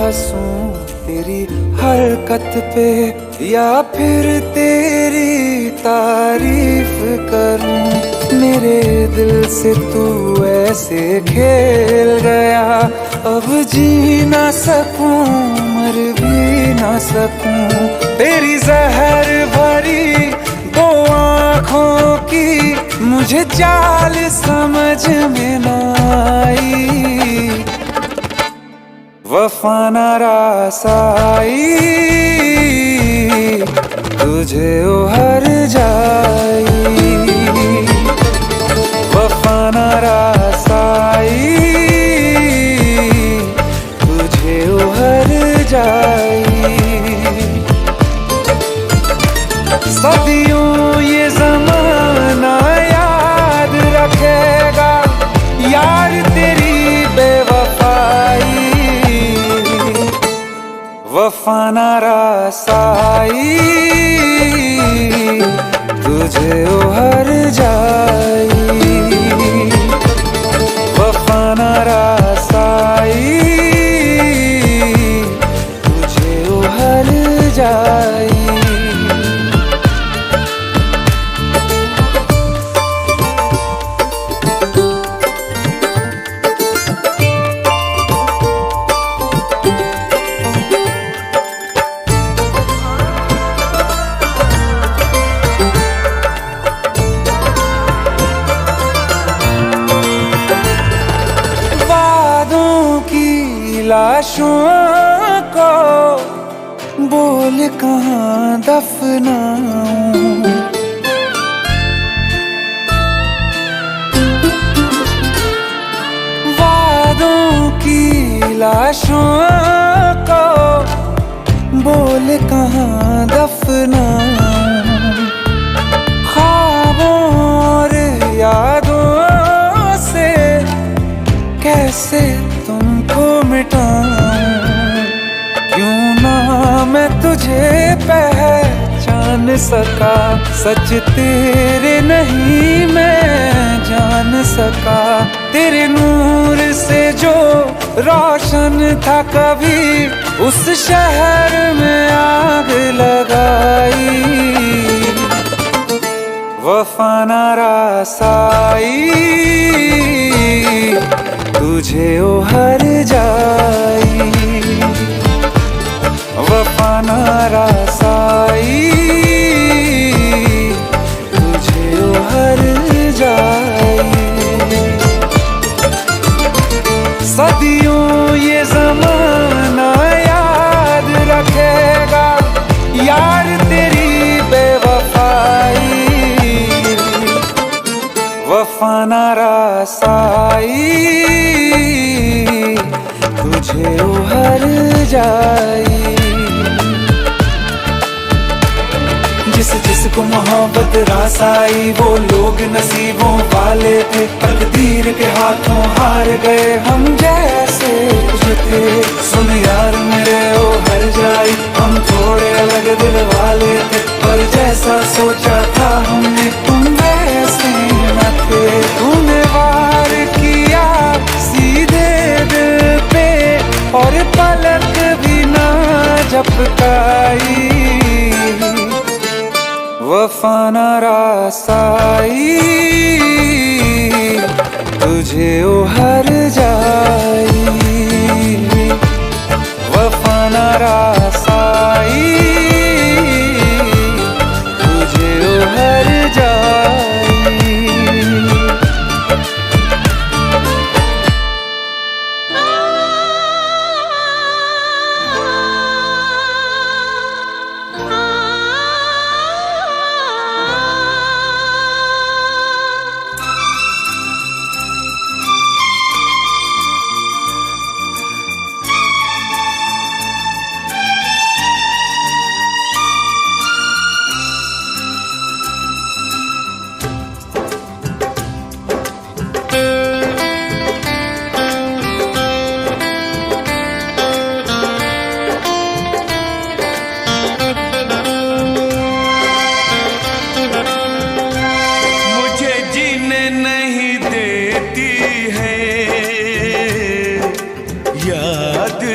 हंसूं तेरी हरकत पे या फिर तेरी तारीफ करूं। मेरे दिल से तू ऐसे खेल गया, अब जी ना सकूं मर भी ना सकूं। तेरी जहर भरी दो आँखों की मुझे चाल समझ में ना आई, वफा ना रास आई, तुझे उहर जाई, वफा ना रास आई, तुझे उहर जाई। सदियों ये ज़माना याद रखेगा यार तेरी बेवफाई, वफा ना रास आई, तुझे उहर जाई, वफा ना रास आई, तुझे उहर जाई। लाशों को बोल कहाँ दफनाऊं, वादों की लाशों को बोल कहाँ दफनाऊं, ख्वाबों और यादों से कैसे तुमको मिटाऊं। क्यों ना मैं तुझे पहचान सका, सच तेरे नहीं मैं जान सका। तेरे नूर से जो रोशन था कभी उस शहर में आग लगाई, वफा ना रास आई, तुझे उहर जाई, वफा ना रास आई, तुझे उहर जाई। सदियों ये ज़माना याद रखेगा यार तेरी बेवफाई, वफा ना रास आई, तुझे उहर जाई। जिसको मोहब्बत रास आई वो लोग नसीबों वाले थे, तकदीर के हाथों हार गए हम जैसे कुछ थे। सुन यार मेरे ओ हर जाई, हम थोड़े अलग दिल वाले थे, पर जैसा सोचा था हमने तुम वैसे न थे। तूने वार किया सीधे दिल पे और पलक भी ना झपकाई, वफा ना रास आई, तुझे उहर जाई, वफा ना रास आई, तुझे उहर जाई।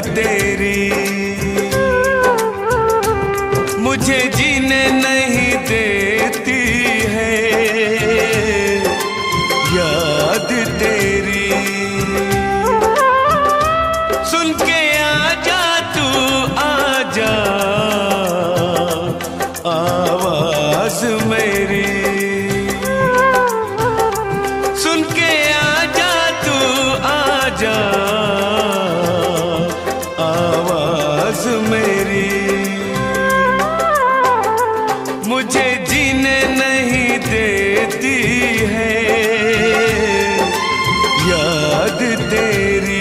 तेरी मुझे जीने नहीं देती है, याद तेरी। सुन के आजा तू आजा आवाज मेरी, सुन के आजा तू आजा आवाज मेरी। मुझे जीने नहीं देती है, याद तेरी।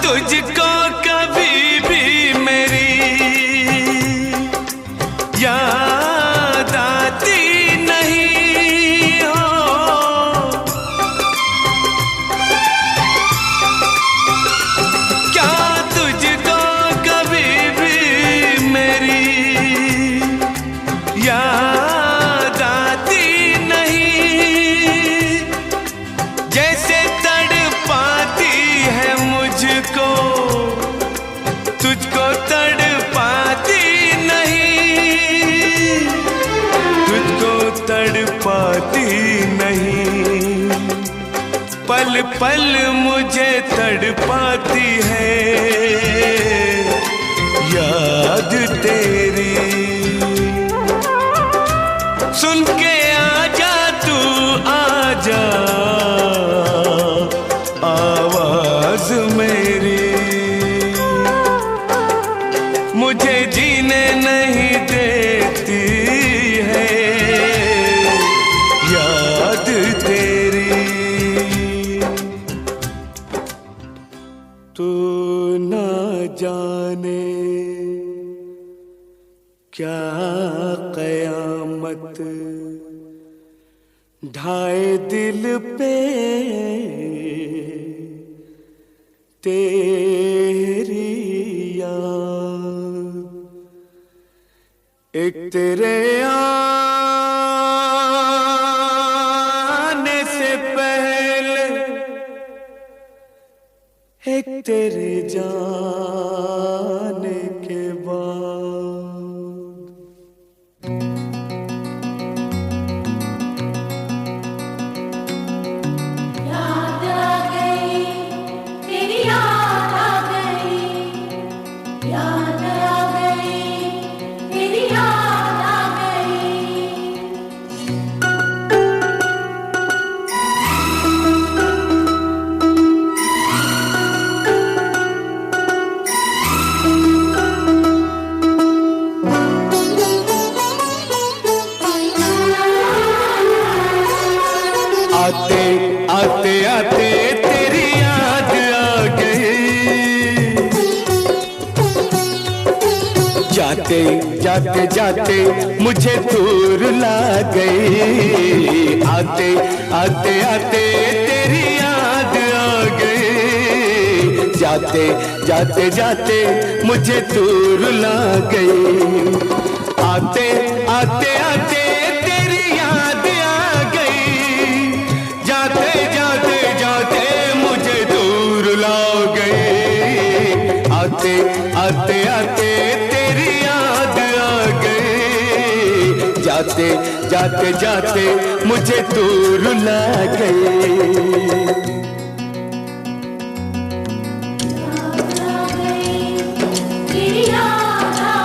तुझको कभी भी मेरी याद आती नहीं हो, क्या तुझको कभी भी मेरी याद आती नहीं। जैसे तड़पाती है मुझको, तुझको तड़पाती नहीं, तुझको तड़पाती नहीं। पल पल मुझे तड़पाती है, याद तेरी। सुन के आजा तू आजा आवाज मेरी। मुझे जीने नहीं देती है, याद तेरी। तू ना जाने क्या कयामत ढाए दिल पे तेरी याद। एक तेरे आने से पहले, एक तेरे जाने के बाद। आते आते आते तेरी याद आ गई, जाते जाते जाते मुझे दूर ला गई। आते आते आते तेरी याद आ गई, जाते जाते जाते मुझे दूर ला गई। आते आते आते तेरी याद आ गई, जाते जाते जाते मुझे दूर ला गई। आते आते आते तेरी याद आ गई, जाते जाते जाते मुझे दूर ला गई। तेरी याद आ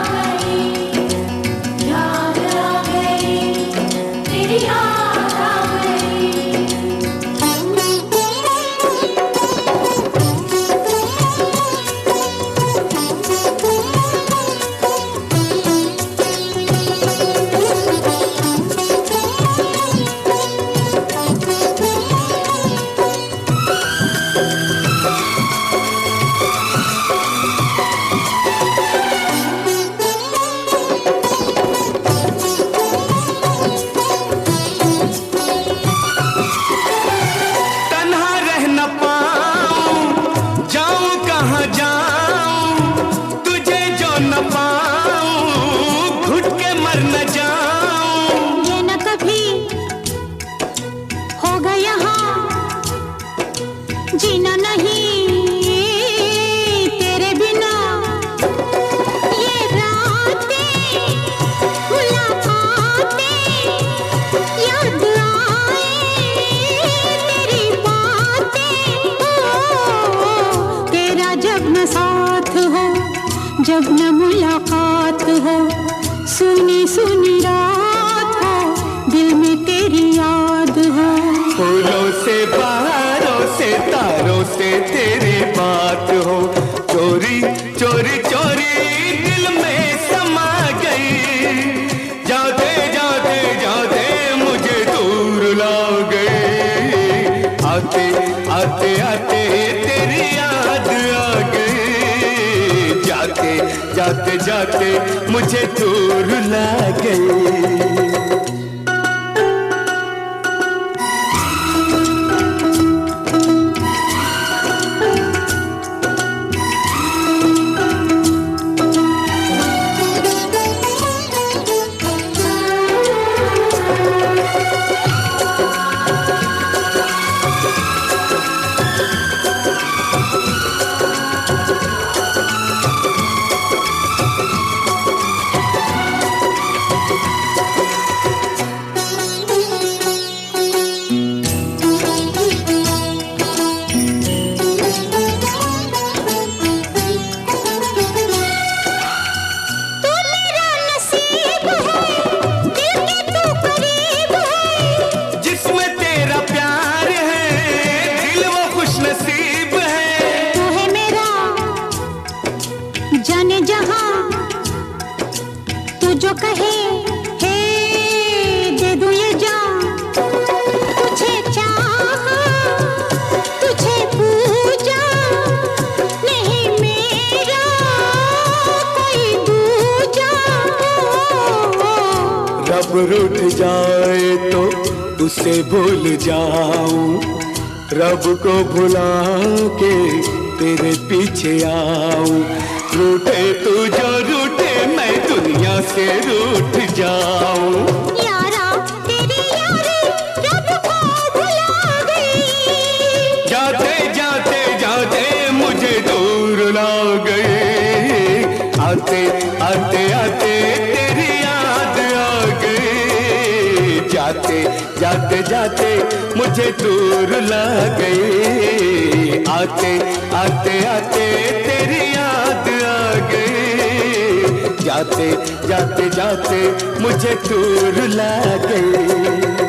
जब न मुलाकात हो, सुनी सुनी रात हो, दिल में तेरी याद हो। फूलों से बहारों से तारों से तेरी बात हो, चोरी चोरी चोरी दिल में समा गई, जाते जाते जाते मुझे दूर ला गई, आते आते आते तेरी याद आ गई, जाते जाते जाते मुझे दूर ला गई। जाने जहां तू जो कहे हे दे दूं ये जान, तुझे चाहा तुझे पूजा, नहीं मेरा कोई दूजा। रब रूठ जाए तो उसे भूल जाऊं, रब को भुला के तेरे पीछे आऊं, रूठे तू जो रूठे मैं दुनिया से रूठ जाऊं। यारा तेरी यारी रब को भुला गई, जाते जाते जाते मुझे दूर ला गई, आते आते आते तेरी याद आ गई, जाते जाते जाते मुझे दूर ला गई, आते आते आते तेरी याद आ गई, जाते जाते जाते मुझे दूर ला गई।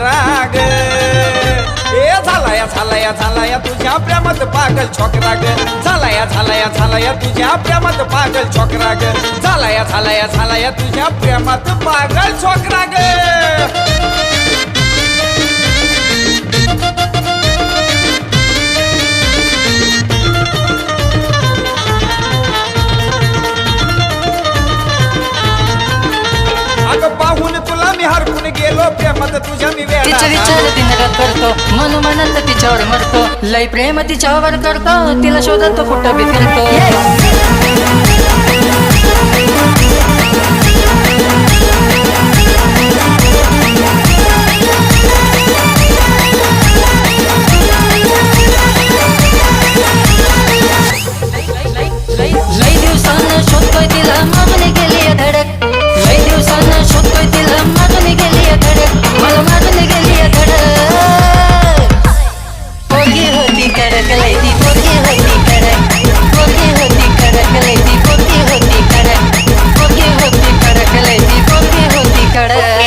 छोकरा ग ए झालाया तुझ्या प्रेमात पागल छोकरा ग झालाया तुझ्या प्रेमात पागल छोकरा ग झालाया तुझ्या प्रेमात पागल छोकरा ग पाहून तुला मी हरकून गेलो प्रेमात तुझ्या मी तिचा विचार दिनरात करतो मन मनात तिच्यावर मरतो लय प्रेम तिच्यावर करतो तिला शोधतो कुठं बी फिरतो लय दिवसानं शोधतोय तिला मागणी गेली धडक लय दिवसानं शोधतोय तिला मागणी गेली धडक मला मागणी गेली धडक पोरगी होती कडक लय ती पोरगी होती कडक पोरगी होती कडक लय ती पोरगी होती कडक पोरगी होती कडक लय ती पोरगी होती कडक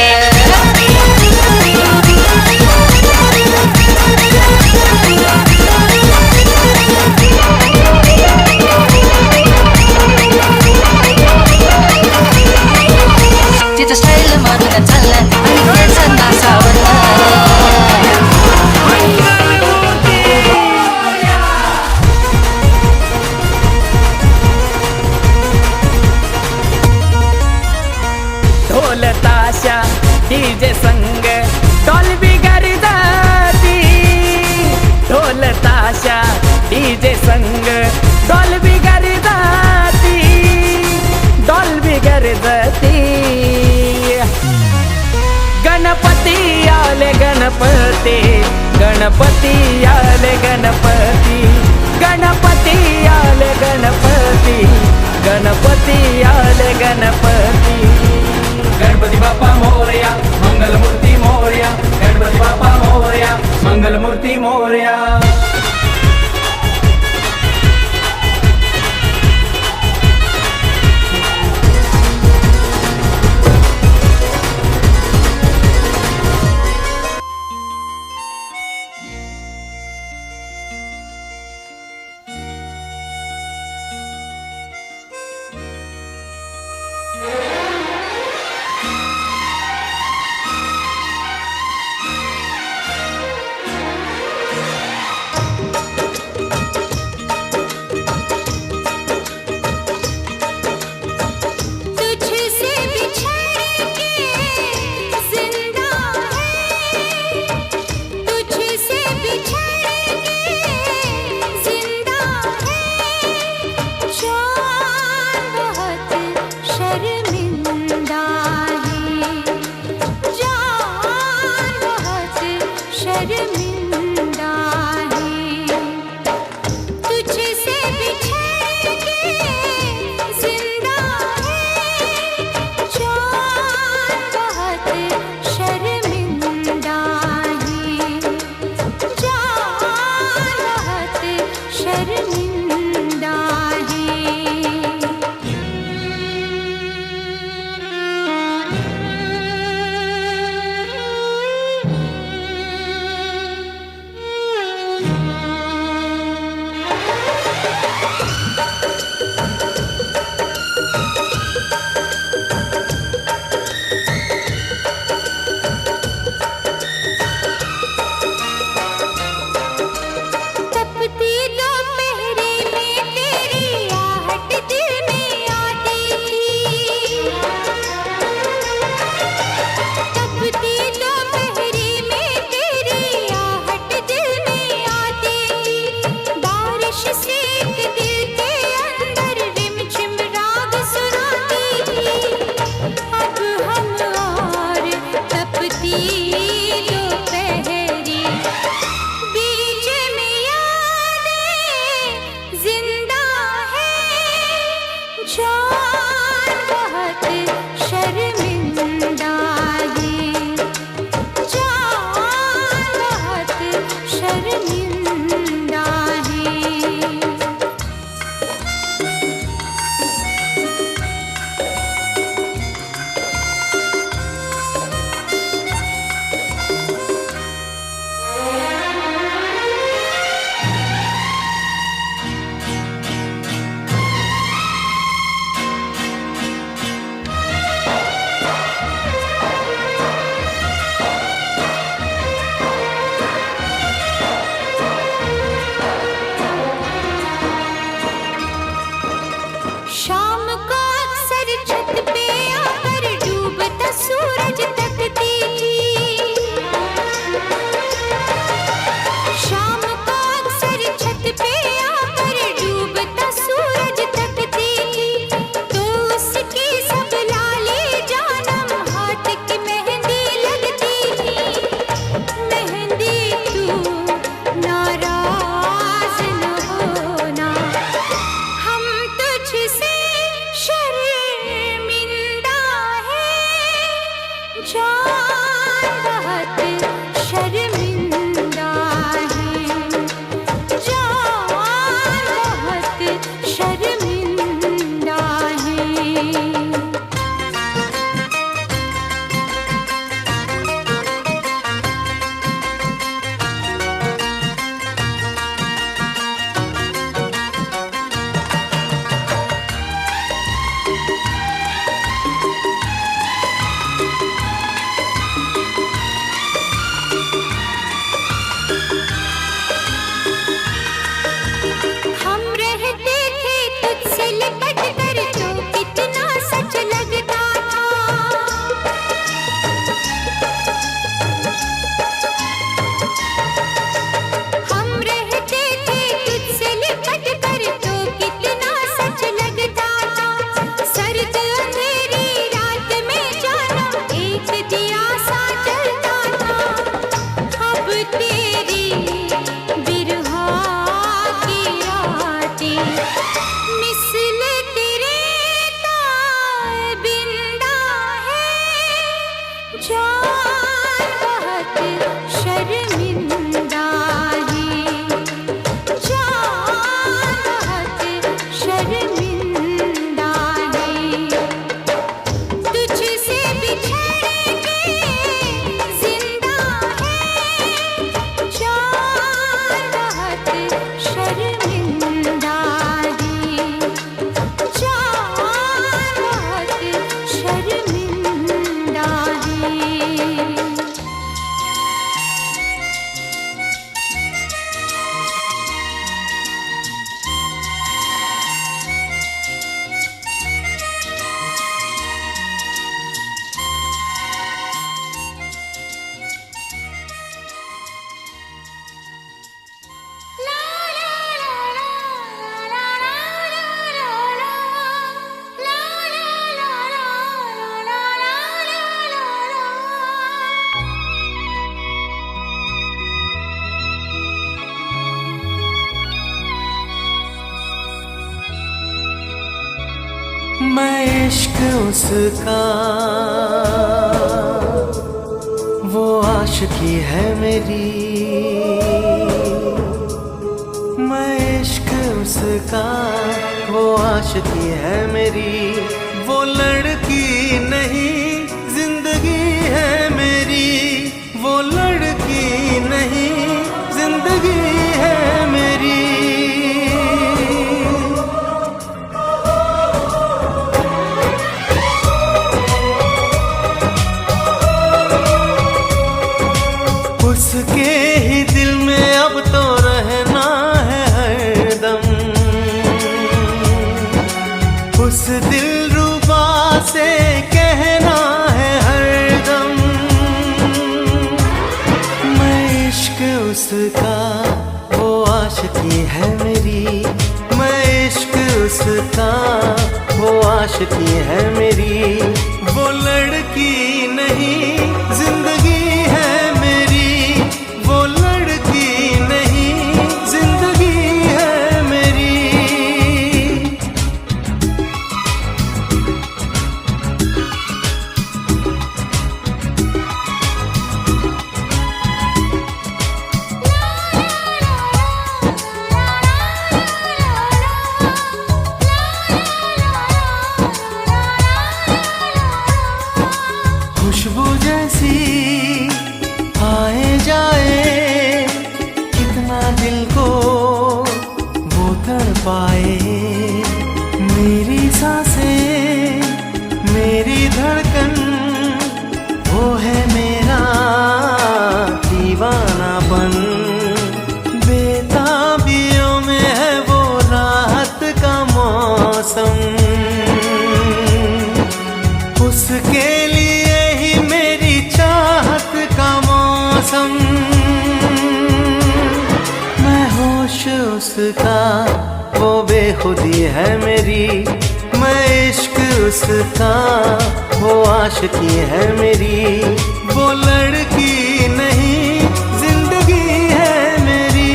तिचं स्टाईल मारून चाललं आणि केस नासावरलं ढोल ताशा डीजे संग डॉल्बी गरजती ढोल ताशा डीजे संग डॉल्बी गरजती डॉल्बी गरजती गणपती आले गणपती गणपती आले गणपती गणपती आले गणपती गणपती आले गणपती गणपती बाप्पा मोरया मंगलमूर्ती मोरया गणपती बाप्पा मोरया मंगलमूर्ती मोरया तुझसे बिछड़ के जिंदा है तुझसे बिछड़ के जिंदा है जान बहुत शर्मिंदा है जान बहुत शर्मिंदा है तुझसे बिछड़ के जिंदा है जान बहुत शर्मिंदा है जान बहुत शर्मिंदा तपती दोपहर मैं इश्क उसका, वो आशिकी है मेरी। मैं इश्क उसका, वो आशिकी है मेरी। वो लड़की नहीं जिंदगी है मेरी। वो लड़की नहीं जिंदगी है मेरी। उसके ही दिल में अब तो रहना है हरदम। उस दिलरुबा से कहना है हरदम। मैं इश्क उसका, वो आशिकी है मेरी। मैं इश्क उसका, वो आशिकी है मेरी। वो लड़की नहीं जिंदगी है मेरी। वो लड़की नहीं जिंदगी है मेरी। खुशबू जैसी आए जाए, कितना दिल को वो तड़पाए। मेरी सांसें, मेरी धड़कन, वो है मेरा दीवानापन। बेताबियों में है वो राहत का मौसम। उसके लिए ही मेरी चाहत का मौसम। मैं होश उसका, वो बेखुदी है मेरी। मैं इश्क उसका, वो आशिकी है मेरी। वो लड़की नहीं जिंदगी है मेरी।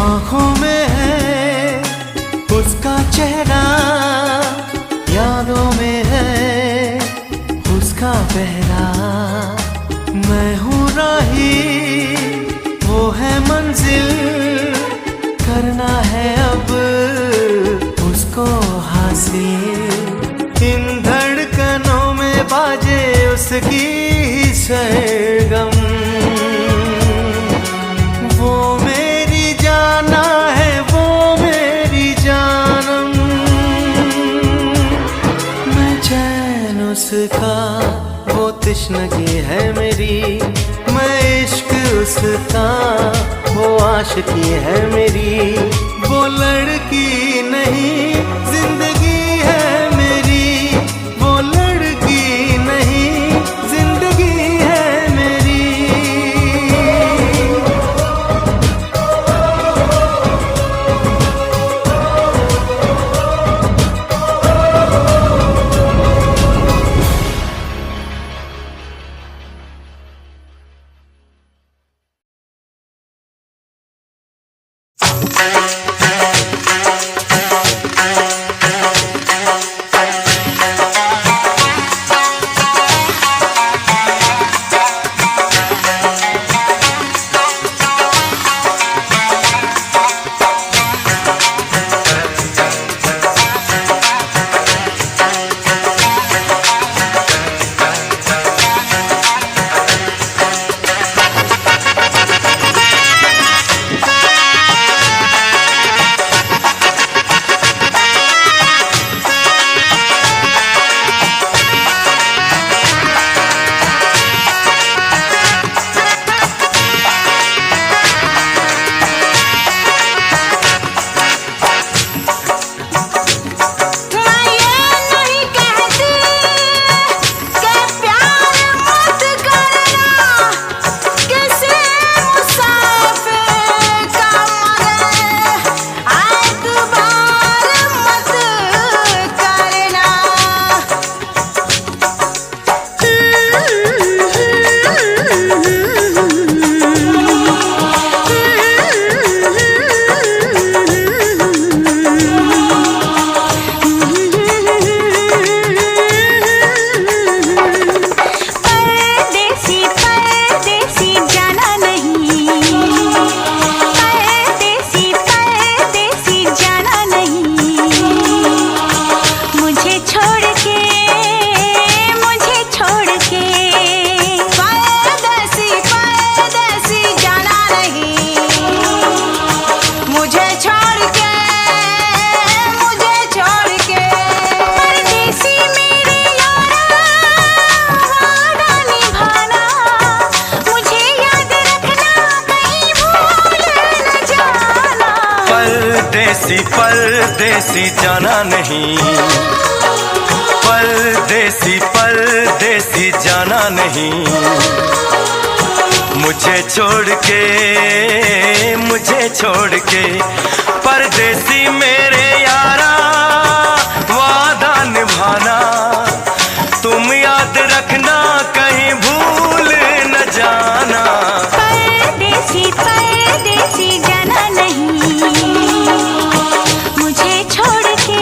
आँखों में है उसका चेहरा, यादों में है उसका पहरा। मैं हूँ राही, वो है मंजिल। करना है अब उसको हासिल। इन धड़कनों में बाजे उसकी ही सरगम। वो मेरी जाना है, वो मेरी जानम। मैं चैन उसका, वो तश्नगी है मेरी। मैं इश्क उसका, वो आशिकी है मेरी। वो लड़की नहीं जिंदगी है मेरी। वो लड़की नहीं जिंदगी है मेरी। परदेसी परदेसी जाना नहीं, परदेसी परदेसी जाना नहीं, मुझे छोड़ के परदेसी मेरे यारा वादा निभाना, तुम याद रखना कहीं भूल न जाना। परदेसी परदेसी जाना नहीं, मुझे छोड़ के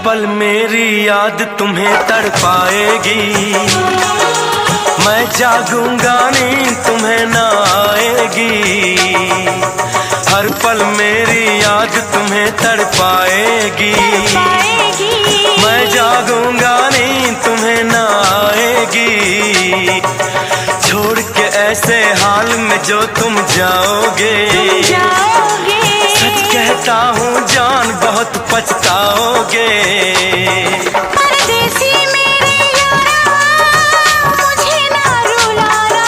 पल मेरी याद तुम्हें तड़पाएगी, मैं जागूंगा नींद तुम्हें ना आएगी। हर पल मेरी याद तुम्हें तड़पाएगी, मैं जागूंगा नींद तुम्हें ना आएगी। छोड़ के ऐसे हाल में जो तुम जाओगे, सच कहता हूँ जान बहुत पछताओगे। परदेसी मेरे यारा मुझे ना रुलाना,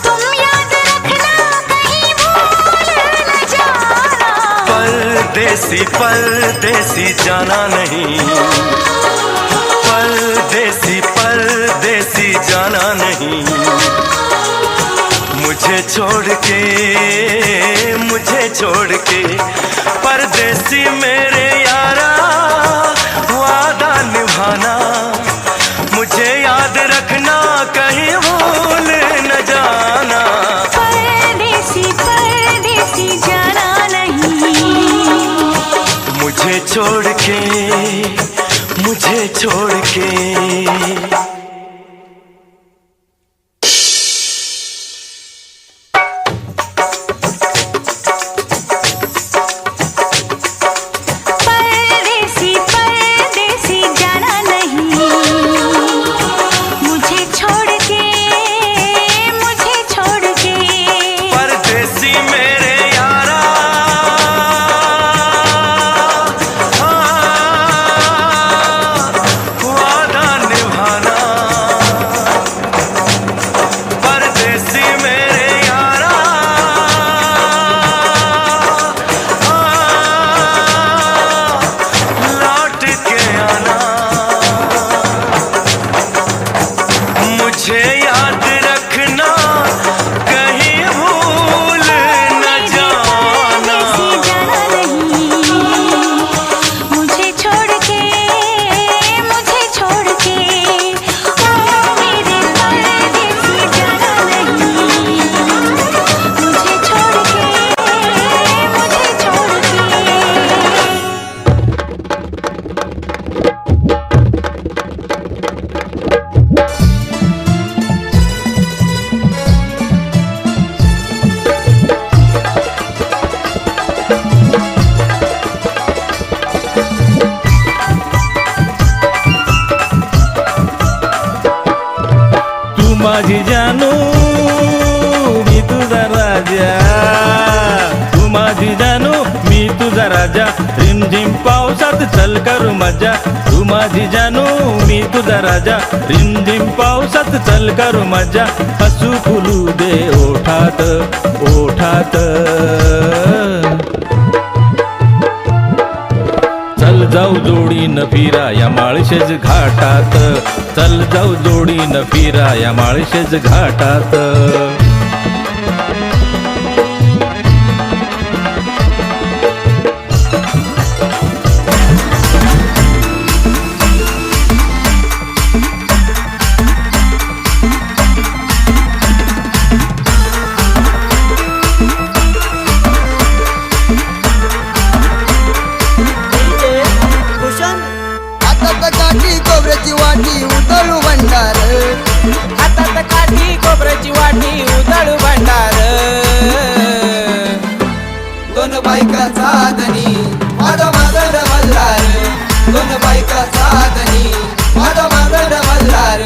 तुम याद रखना कहीं भूल न जाना। परदेसी परदेसी जाना नहीं, परदेसी परदेसी जाना नहीं, मुझे छोड़ के परदेसी मेरे यारा वादा निभाना, मुझे याद रखना कहीं भूल न जाना। परदेसी परदेसी जाना नहीं, मुझे छोड़ के वादा निभाना, माझी जानू मी तुझा राजा, तू माझी जानू मी तुझा राजा, रिमझिम पावसात चल करू मजा, तू माझी जानू मी तुझा राजा, रिमझिम पावसात चल करू मजा, हसू फुलू दे ओठात ओठात, चल जाऊ जोडीनं फिरा या माळशेज घाटात, चल जाऊ जोडीनं फिरा या माळशेज घाटात. हातात काठी खोबऱ्याची वाटी उतळू भंडार, हातात काठी खोबऱ्याची वाटी उधळू भंडार, दोन बायका साधनी माझा मागड मल्हार, दोन बायका साधनी माझा मागड मल्हार.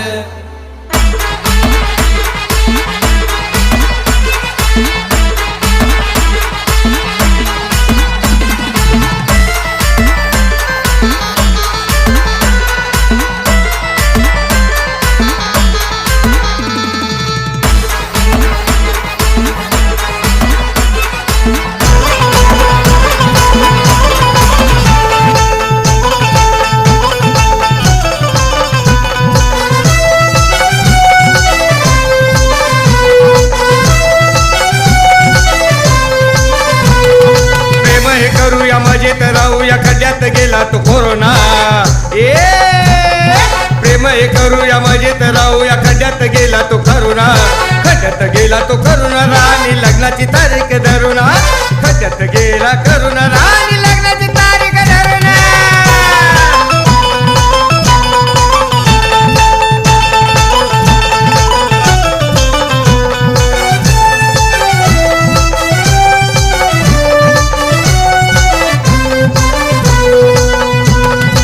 करूया मजेत राहूया, खड्ड्यात गेला तो कोरोना. प्रेम हे करूया मजेत राहूया, खड्ड्यात गेला तो करुणा, खड्ड्यात गेला तो करुणा, राणी लग्नाची तारीख धरुणा, खड्ड्यात गेला करुणा, राणी लग्नाची तारीख धरुणा.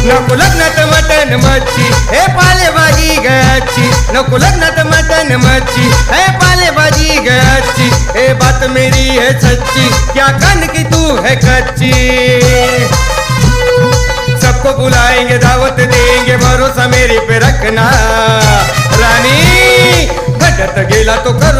नको लग्नात मटन मच्छी हे पालेभाजी गयाची, नको लग्नात मटन मच्छी हे पालेभाजी गयाची, हे बात मेरी है सच्ची क्या कान की तू है कच्ची. सबको बुलाएंगे दावत देंगे भरोसा मेरे पे रखना.